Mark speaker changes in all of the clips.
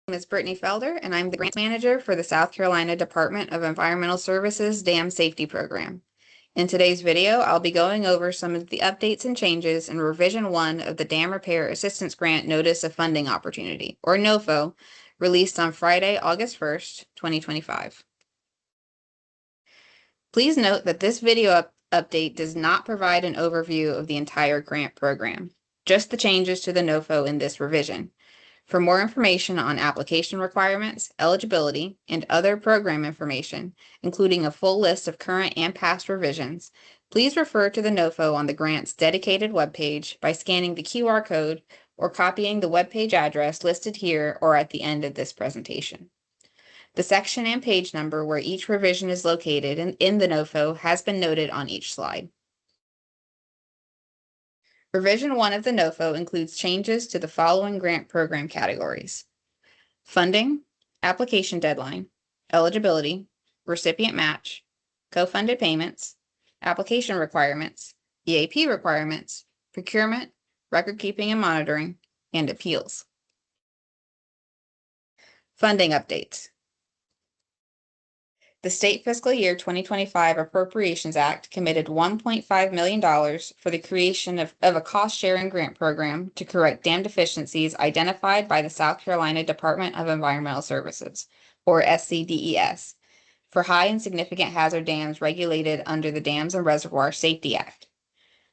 Speaker 1: name is Brittany Felder, and I'm the Grants Manager for the South Carolina Department of Environmental Services Dam Safety Program. In today's video, I'll be going over some of the updates and changes in Revision 1 of the Dam Repair Assistance Grant Notice of Funding Opportunity, or NOFO, released on Friday, August 1st, 2025. Please note that this video update does not provide an overview of the entire grant program, just the changes to the NOFO in this revision. For more information on application requirements, eligibility, and other program information, including a full list of current and past revisions, please refer to the NOFO on the grant's dedicated webpage by scanning the QR code or copying the webpage address listed here or at the end of this presentation. The section and page number where each revision is located in the NOFO has been noted on each slide. Revision 1 of the NOFO includes changes to the following grant program categories: funding, application deadline, eligibility, recipient match, co-funded payments, application requirements, EAP requirements, procurement, record keeping and monitoring, and appeals. Funding updates. The State Fiscal Year 2025 Appropriations Act committed $1.5 million for the creation of a cost-sharing grant program to correct dam deficiencies identified by the South Carolina Department of Environmental Services, or SCDES, for high and significant hazard dams regulated under the Dams and Reservoir Safety Act.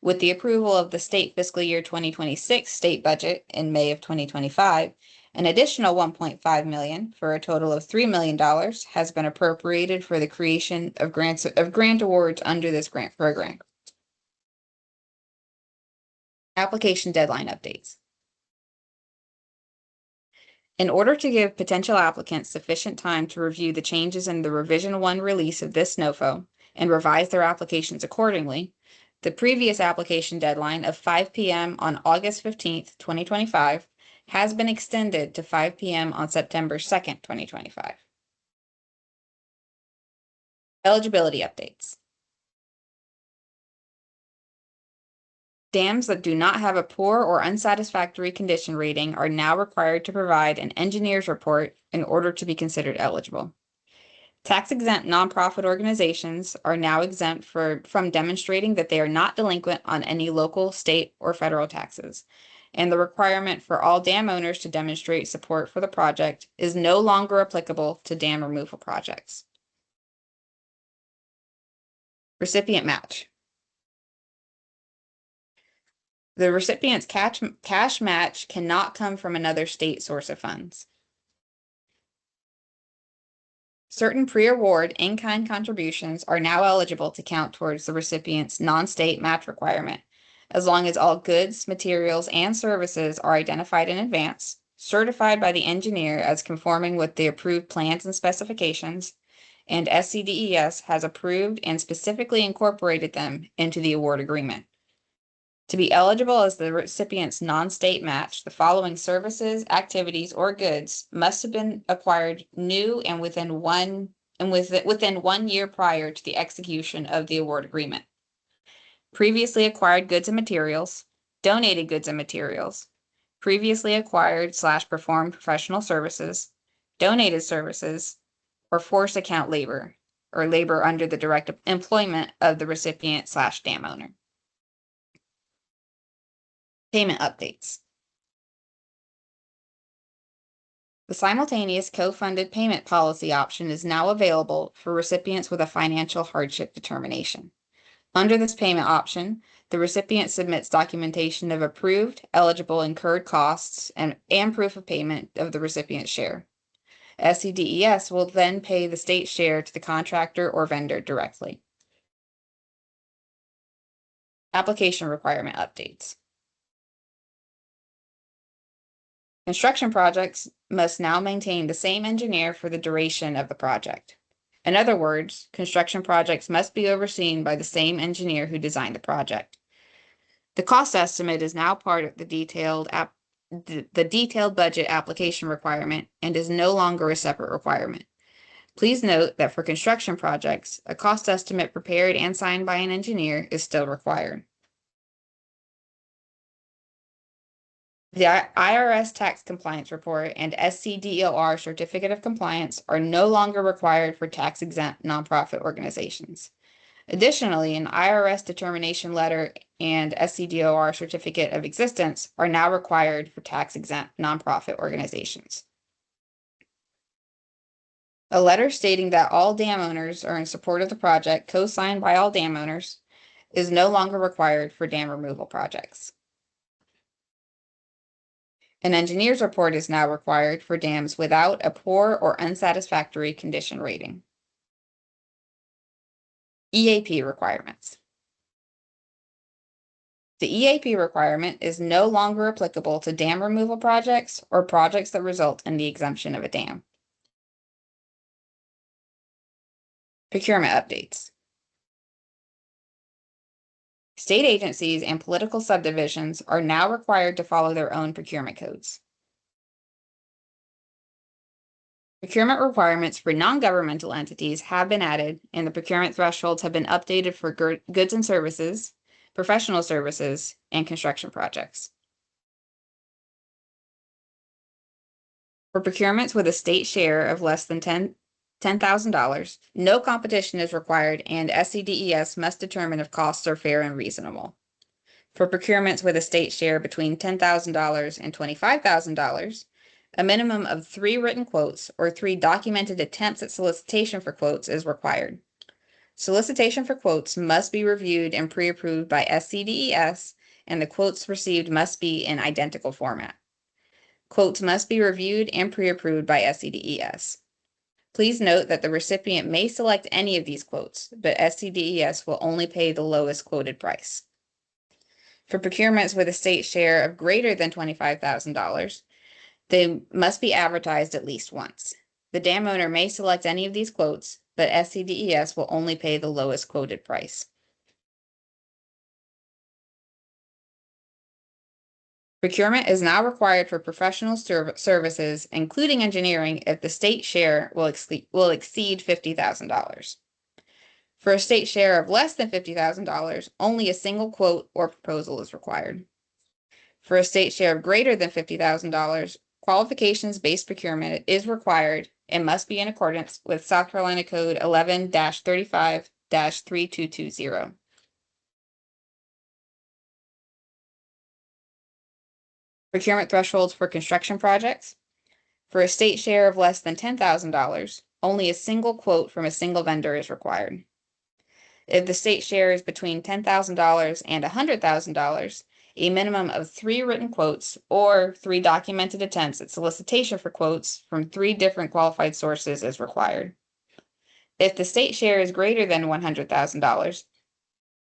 Speaker 1: With the approval of the State Fiscal Year 2026 state budget in May of 2025, an additional $1.5 million, for a total of $3 million, has been appropriated for the creation of grant awards under this grant program. Application deadline updates. In order to give potential applicants sufficient time to review the changes in the Revision 1 release of this NOFO and revise their applications accordingly, the previous application deadline of 5 p.m. on August 15th, 2025, has been extended to 5 p.m. on September 2nd, 2025. Eligibility updates. Dams that do not have a poor or unsatisfactory condition rating are now required to provide an engineer's report in order to be considered eligible. Tax-exempt nonprofit organizations are now exempt from demonstrating that they are not delinquent on any local, state, or federal taxes, and the requirement for all dam owners to demonstrate support for the project is no longer applicable to dam removal projects. Recipient match. The recipient's cash match cannot come from another state source of funds. Certain pre-award in-kind contributions are now eligible to count towards the recipient's non-state match requirement, as long as all goods, materials, and services are identified in advance, certified by the engineer as conforming with the approved plans and specifications, and SCDES has approved and specifically incorporated them into the award agreement. To be eligible as the recipient's non-state match, the following services, activities, or goods must have been acquired new and within 1 year prior to the execution of the award agreement. Previously acquired goods and materials, donated goods and materials, previously acquired/performed professional services, donated services, or forced account labor, or labor under the direct employment of the recipient/dam owner. Payment updates. The simultaneous co-funded payment policy option is now available for recipients with a financial hardship determination. Under this payment option, the recipient submits documentation of approved, eligible, incurred costs and proof of payment of the recipient's share. SCDES will then pay the state share to the contractor or vendor directly. Application requirement updates. Construction projects must now maintain the same engineer for the duration of the project. In other words, construction projects must be overseen by the same engineer who designed the project. The cost estimate is now part of the detailed budget application requirement and is no longer a separate requirement. Please note that for construction projects, a cost estimate prepared and signed by an engineer is still required. The IRS tax compliance report and SCDOR certificate of compliance are no longer required for tax-exempt nonprofit organizations. Additionally, an IRS determination letter and SCDOR certificate of existence are now required for tax-exempt nonprofit organizations. A letter stating that all dam owners are in support of the project, co-signed by all dam owners, is no longer required for dam removal projects. An engineer's report is now required for dams without a poor or unsatisfactory condition rating. EAP requirements. The EAP requirement is no longer applicable to dam removal projects or projects that result in the exemption of a dam. Procurement updates. State agencies and political subdivisions are now required to follow their own procurement codes. Procurement requirements for non-governmental entities have been added, and the procurement thresholds have been updated for goods and services, professional services, and construction projects. For procurements with a state share of less than $10,000, no competition is required, and SCDES must determine if costs are fair and reasonable. For procurements with a state share between $10,000 and $25,000, a minimum of 3 written quotes or 3 documented attempts at solicitation for quotes is required. Solicitation for quotes must be reviewed and pre-approved by SCDES, and the quotes received must be in identical format. Quotes must be reviewed and pre-approved by SCDES. Please note that the recipient may select any of these quotes, but SCDES will only pay the lowest quoted price. For procurements with a state share of greater than $25,000, they must be advertised at least once. The dam owner may select any of these quotes, but SCDES will only pay the lowest quoted price. Procurement is now required for professional services, including engineering, if the state share will exceed $50,000. For a state share of less than $50,000, only a single quote or proposal is required. For a state share of greater than $50,000, qualifications-based procurement is required and must be in accordance with South Carolina Code 11-35-3220. Procurement thresholds for construction projects. For a state share of less than $10,000, only a single quote from a single vendor is required. If the state share is between $10,000 and $100,000, a minimum of 3 written quotes or 3 documented attempts at solicitation for quotes from 3 different qualified sources is required. If the state share is greater than $100,000,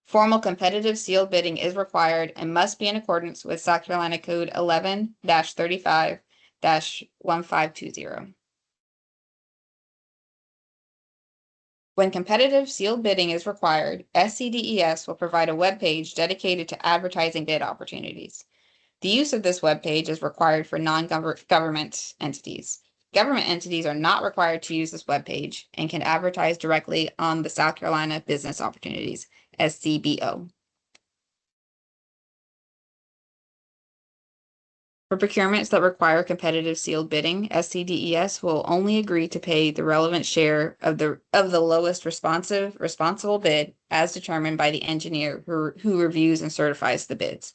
Speaker 1: formal competitive sealed bidding is required and must be in accordance with South Carolina Code 11-35-1520. When competitive sealed bidding is required, SCDES will provide a web page dedicated to advertising bid opportunities. The use of this web page is required for non-government entities. Government entities are not required to use this web page and can advertise directly on the South Carolina Business Opportunities, SCBO. For procurements that require competitive sealed bidding, SCDES will only agree to pay the relevant share of the lowest responsible bid as determined by the engineer who reviews and certifies the bids.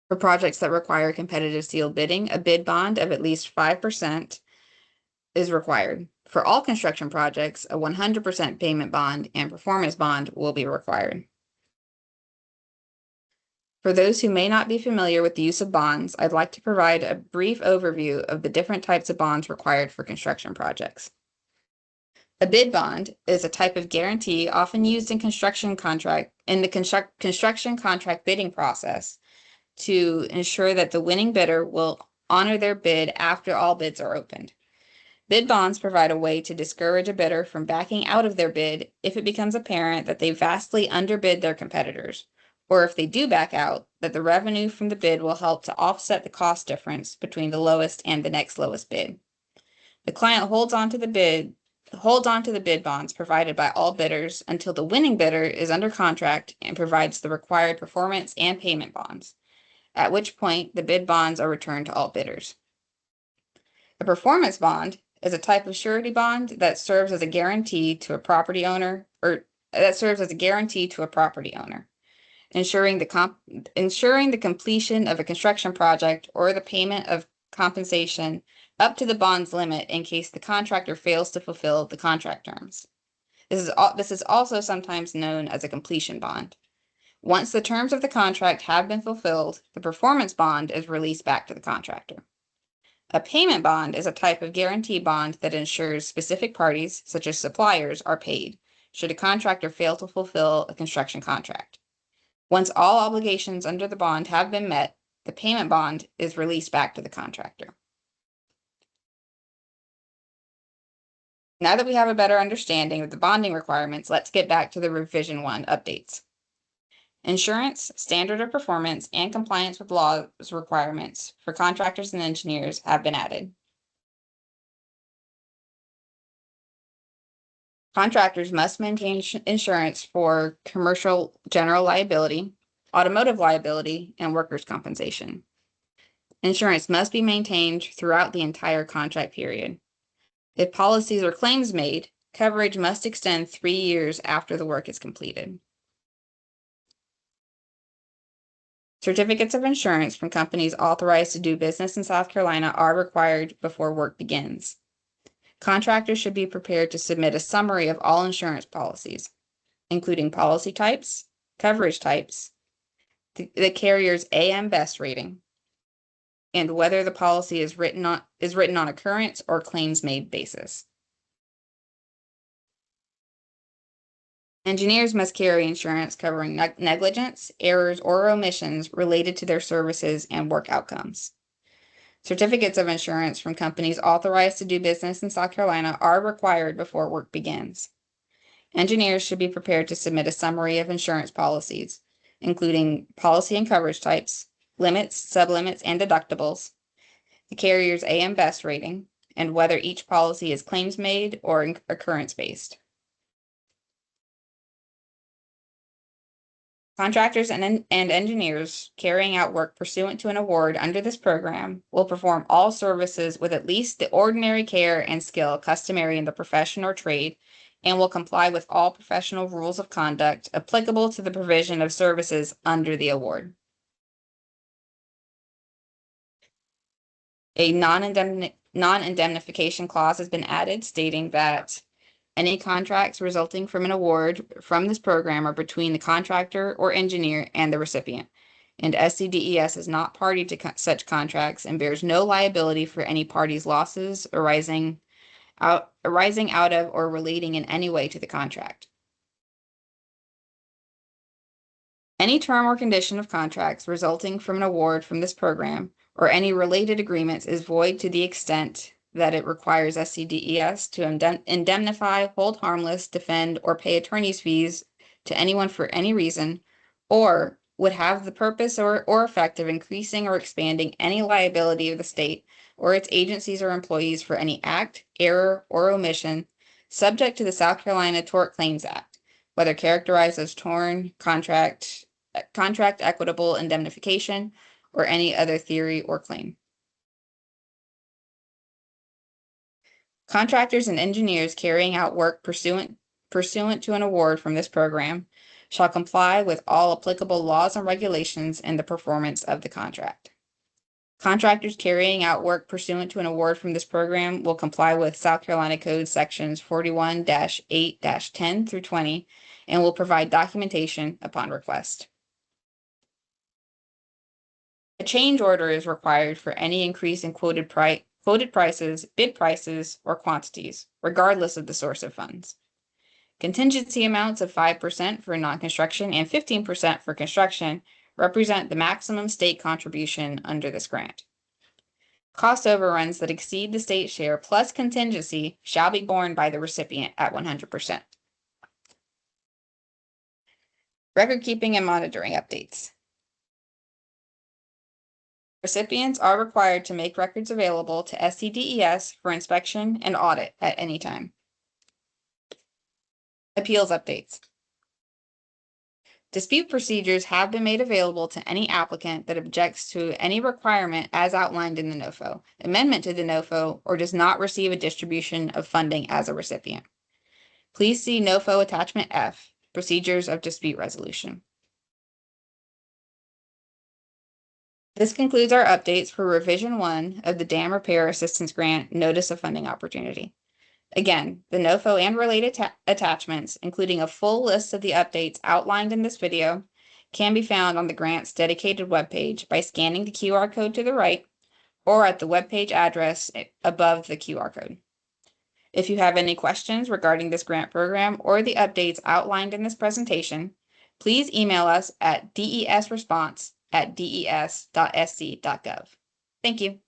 Speaker 1: For projects that require competitive sealed bidding, a bid bond of at least 5% is required. For all construction projects, a 100% payment bond and performance bond will be required. For those who may not be familiar with the use of bonds, I'd like to provide a brief overview of the different types of bonds required for construction projects. A bid bond is a type of guarantee often used in construction contract bidding process to ensure that the winning bidder will honor their bid after all bids are opened. Bid bonds provide a way to discourage a bidder from backing out of their bid if it becomes apparent that they vastly underbid their competitors, or if they do back out, that the revenue from the bid will help to offset the cost difference between the lowest and the next lowest bid. The client holds on to the bid holds on to the bid bonds provided by all bidders until the winning bidder is under contract and provides the required performance and payment bonds, at which point the bid bonds are returned to all bidders. A performance bond is a type of surety bond that serves as a guarantee to a property owner, ensuring the completion of a construction project or the payment of compensation up to the bond's limit in case the contractor fails to fulfill the contract terms. This is also sometimes known as a completion bond. Once the terms of the contract have been fulfilled, the performance bond is released back to the contractor. A payment bond is a type of guarantee bond that ensures specific parties, such as suppliers, are paid should a contractor fail to fulfill a construction contract. Once all obligations under the bond have been met, the payment bond is released back to the contractor. Now that we have a better understanding of the bonding requirements, let's get back to the Revision 1 updates. Insurance, standard of performance, and compliance with laws requirements for contractors and engineers have been added. Contractors must maintain insurance for commercial general liability, automotive liability, and workers' compensation. Insurance must be maintained throughout the entire contract period. If policies or claims made, coverage must extend 3 years after the work is completed. Certificates of insurance from companies authorized to do business in South Carolina are required before work begins. Contractors should be prepared to submit a summary of all insurance policies, including policy types, coverage types, the carrier's AM Best rating, and whether the policy is written on occurrence or claims made basis. Engineers must carry insurance covering negligence, errors, or omissions related to their services and work outcomes. Certificates of insurance from companies authorized to do business in South Carolina are required before work begins. Engineers should be prepared to submit a summary of insurance policies, including policy and coverage types, limits, sublimits, and deductibles, the carrier's AM Best rating, and whether each policy is claims made or occurrence based. Contractors and engineers carrying out work pursuant to an award under this program will perform all services with at least the ordinary care and skill customary in the profession or trade, and will comply with all professional rules of conduct applicable to the provision of services under the award. A non-indemnification clause has been added stating that any contracts resulting from an award from this program are between the contractor or engineer and the recipient, and SCDES is not party to such contracts and bears no liability for any party's losses arising out of or relating in any way to the contract. Any term or condition of contracts resulting from an award from this program or any related agreements is void to the extent that it requires SCDES to indemnify, hold harmless, defend, or pay attorney's fees to anyone for any reason, or would have the purpose or effect of increasing or expanding any liability of the state or its agencies or employees for any act, error, or omission subject to the South Carolina Tort Claims Act, whether characterized as torn, contract equitable indemnification, or any other theory or claim. Contractors and engineers carrying out work pursuant to an award from this program shall comply with all applicable laws and regulations in the performance of the contract. Contractors carrying out work pursuant to an award from this program will comply with South Carolina Code sections 41-8-10 through 20 and will provide documentation upon request. A change order is required for any increase in quoted prices, bid prices, or quantities, regardless of the source of funds. Contingency amounts of 5% for non-construction and 15% for construction represent the maximum state contribution under this grant. Cost overruns that exceed the state share plus contingency shall be borne by the recipient at 100%. Record keeping and monitoring updates. Recipients are required to make records available to SCDES for inspection and audit at any time. Appeals updates. Dispute procedures have been made available to any applicant that objects to any requirement as outlined in the NOFO, amendment to the NOFO, or does not receive a distribution of funding as a recipient. Please see NOFO Attachment F, Procedures of Dispute Resolution. This concludes our updates for Revision 1 of the Dam Repair Assistance Grant Notice of Funding Opportunity. Again, the NOFO and related attachments, including a full list of the updates outlined in this video, can be found on the grant's dedicated webpage by scanning the QR code to the right or at the webpage address above the QR code. If you have any questions regarding this grant program or the updates outlined in this presentation, please email us at desresponse@des.sc.gov. Thank you.